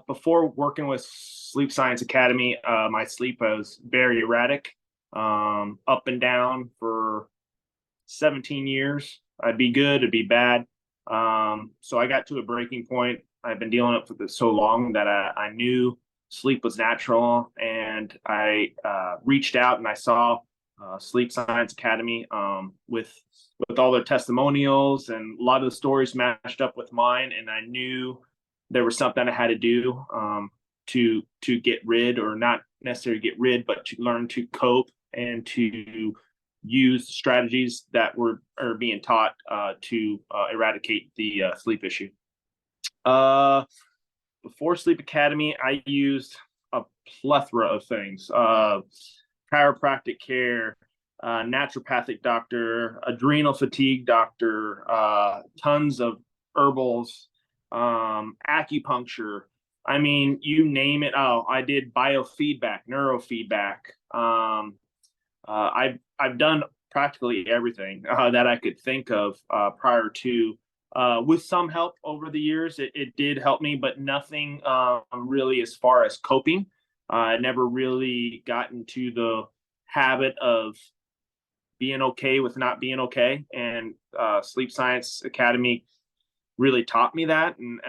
Before working with Sleep Science Academy, my sleep was very erratic, up and down for 17 years. I'd be good, it'd be bad. So I got to a breaking point. I've been dealing with it so long that I knew sleep was natural, and I reached out and I saw Sleep Science Academy with all their testimonials, and a lot of the stories matched up with mine, and I knew there was something I had to do to get rid, or not necessarily get rid, but to learn to cope and to use strategies that are being taught to eradicate the sleep issue. Before Sleep Academy, I used a plethora of things: chiropractic care, naturopathic doctor, adrenal fatigue doctor, tons of herbals, acupuncture. I mean, you name it. Oh, I did biofeedback, neurofeedback. I've done practically everything that I could think of prior to. With some help over the years, it did help me, but nothing really as far as coping. I never really got into the habit of being okay with not being okay, and Sleep Science Academy really taught me that. And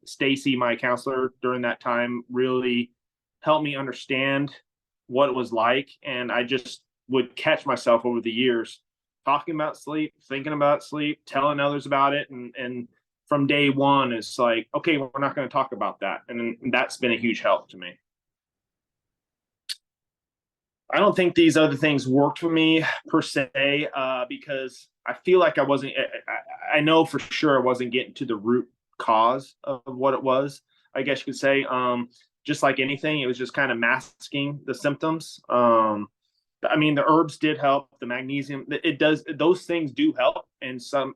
Stacy, my counselor during that time, really helped me understand what it was like. And I just would catch myself over the years talking about sleep, thinking about sleep, telling others about it. And from day one, it's like, okay, we're not going to talk about that. And that's been a huge help to me. I don't think these other things worked for me per se, because I feel like I know for sure I wasn't getting to the root cause of what it was, I guess you could say. Just like anything, it was just kind of masking the symptoms. I mean, the herbs did help, the magnesium, those things do help in some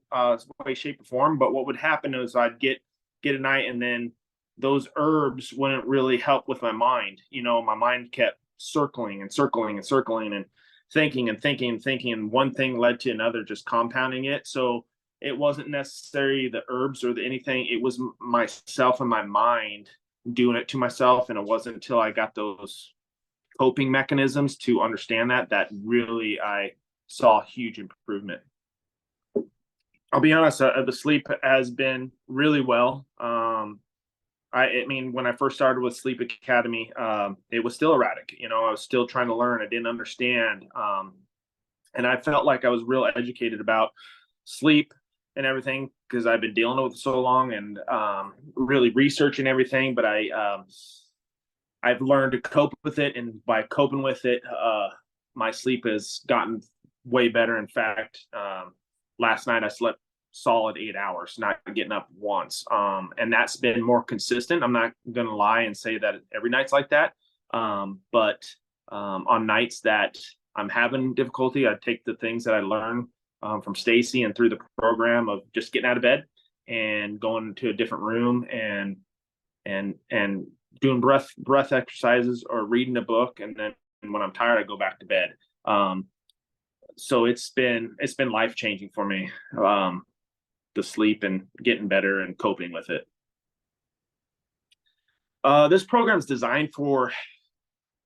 way, shape, or form. But what would happen is I'd get a night, and then those herbs wouldn't really help with my mind. My mind kept circling and circling and circling, and thinking and thinking and thinking, and one thing led to another, just compounding it. So it wasn't necessarily the herbs or anything, it was myself and my mind doing it to myself. And it wasn't until I got those coping mechanisms to understand that really I saw huge improvement. I'll be honest, the sleep has been really well. I mean, when I first started with Sleep Academy, it was still erratic. I was still trying to learn. I didn't understand. And I felt like I was real educated about sleep and everything because I've been dealing with it so long, and really researching everything. But I've learned to cope with it. And by coping with it, my sleep has gotten way better. In fact, last night I slept solid 8 hours, not getting up once. And that's been more consistent. I'm not going to lie and say that every night's like that. But on nights that I'm having difficulty, I take the things that I learned from Stacy and through the program of just getting out of bed and going to a different room and doing breath exercises or reading a book. And then when I'm tired, I go back to bed. So it's been life-changing for me. The sleep and getting better and coping with it. This program is designed for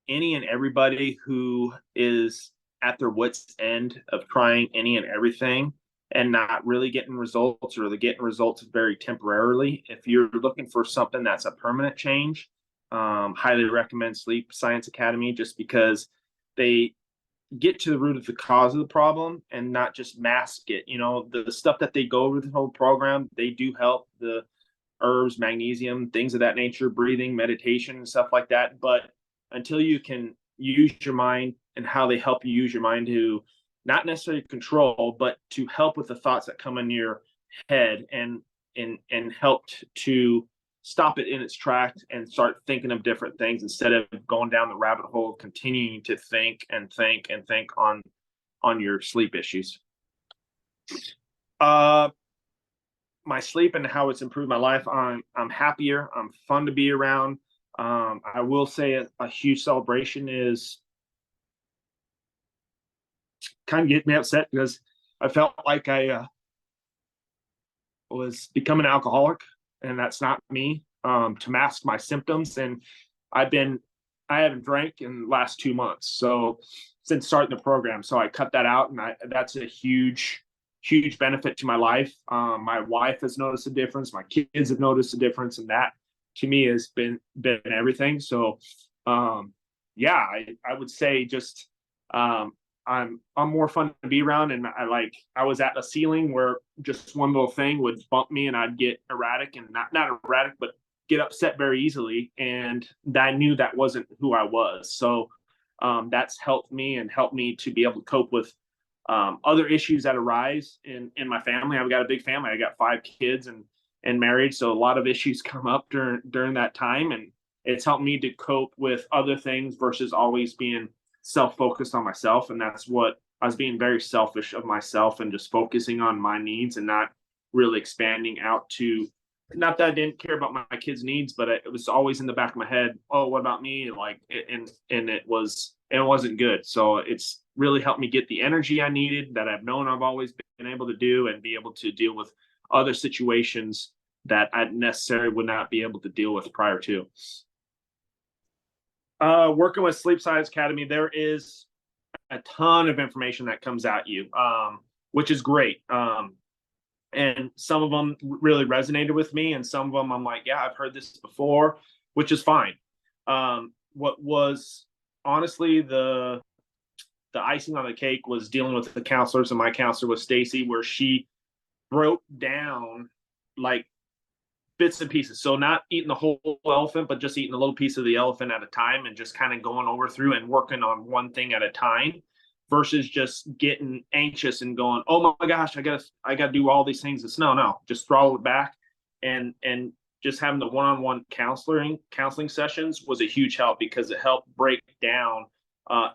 any and everybody who is at their wits' end of trying any and everything and not really getting results, or they're getting results very temporarily. If you're looking for something that's a permanent change, highly recommend Sleep Science Academy, just because they get to the root of the cause of the problem and not just mask it. The stuff that they go over the whole program, they do help: the herbs, magnesium, things of that nature, breathing, meditation, and stuff like that. But until you can use your mind, and how they help you use your mind to not necessarily control, but to help with the thoughts that come in your head, and help to stop it in its tracks and start thinking of different things instead of going down the rabbit hole, continuing to think and think and think on your sleep issues. My sleep and how it's improved my life. I'm happier. I'm fun to be around. I will say a huge celebration is kind of getting me upset because I felt like I was becoming an alcoholic, and that's not me. to mask my symptoms. And I've been, I haven't drank in the last 2 months. So since starting the program, so I cut that out, and that's a huge benefit to my life. My wife has noticed a difference. My kids have noticed a difference, and that to me has been everything. So, yeah, I would say just, I'm more fun to be around, and I was at a ceiling where just one little thing would bump me, and I'd get erratic, and not erratic, but get upset very easily, and I knew that wasn't who I was. So, that's helped me and helped me to be able to cope with other issues that arise in my family. I've got a big family. I got 5 kids and married, so a lot of issues come up during that time, and it's helped me to cope with other things versus always being self-focused on myself. And that's what I was being very selfish of myself and just focusing on my needs and not really expanding out to, not that I didn't care about my kids' needs, but it was always in the back of my head. Oh, what about me? And it wasn't good. So it's really helped me get the energy I needed that I've known I've always been able to do, and be able to deal with other situations that I necessarily would not be able to deal with prior to. Working with Sleep Science Academy, there is a ton of information that comes at you, which is great. And some of them really resonated with me, and some of them I'm like, yeah, I've heard this before, which is fine. What was honestly the icing on the cake was dealing with the counselors, and my counselor was Stacy, where she broke down like bits and pieces. So not eating the whole elephant, but just eating a little piece of the elephant at a time, and just kind of going over through and working on one thing at a time, versus just getting anxious and going, oh my gosh, I gotta do all these things. It's no, just throttle it back, and just having the one-on-one counseling sessions was a huge help, because it helped break down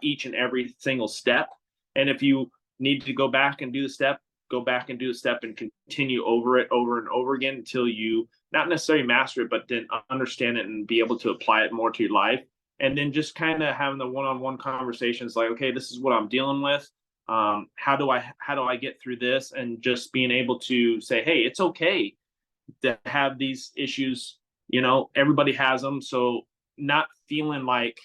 each and every single step. And if you need to go back and do the step, go back and do the step, and continue over it over and over again until you not necessarily master it, but then understand it and be able to apply it more to your life. And then just kind of having the one-on-one conversations, like, okay, this is what I'm dealing with. How do I get through this? And just being able to say, hey, it's okay to have these issues. Everybody has them. So not feeling like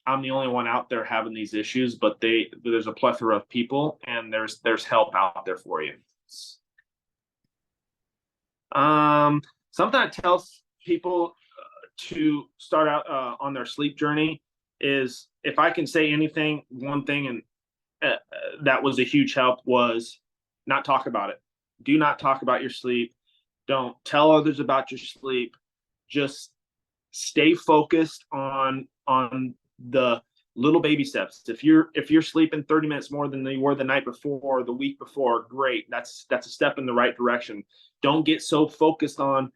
I'm the only one out there having these issues, but there's a plethora of people, and there's help out there for you. Something I tell people to start out on their sleep journey is, if I can say anything, one thing, and that was a huge help, was not talk about it. Do not talk about your sleep. Don't tell others about your sleep. Just stay focused on the little baby steps. If you're sleeping 30 minutes more than you were the night before or the week before, great. That's a step in the right direction. Don't get so focused on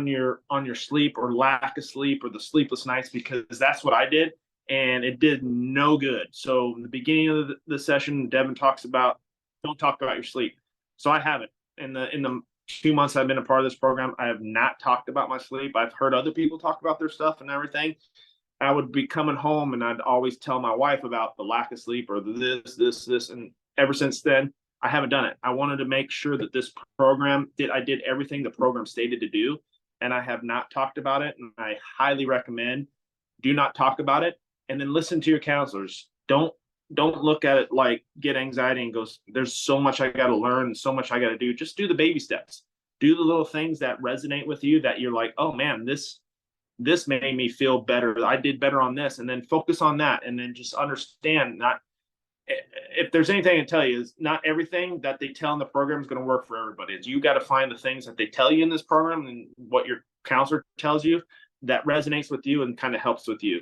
your sleep or lack of sleep or the sleepless nights, because that's what I did, and it did no good. So in the beginning of the session, Devin talks about, don't talk about your sleep. So I haven't. In the 2 months I've been a part of this program, I have not talked about my sleep. I've heard other people talk about their stuff and everything. I would be coming home, and I'd always tell my wife about the lack of sleep or this. And ever since then, I haven't done it. I wanted to make sure that this program I did everything the program stated to do, and I have not talked about it. And I highly recommend, do not talk about it, and then listen to your counselors. Don't look at it like get anxiety and go, there's so much I got to learn and so much I got to do. Just do the baby steps. Do the little things that resonate with you, that you're like, oh man, this made me feel better. I did better on this, and then focus on that. And then just understand, if there's anything I can tell you, is not everything that they tell in the program is going to work for everybody. You got to find the things that they tell you in this program and what your counselor tells you that resonates with you and kind of helps with you.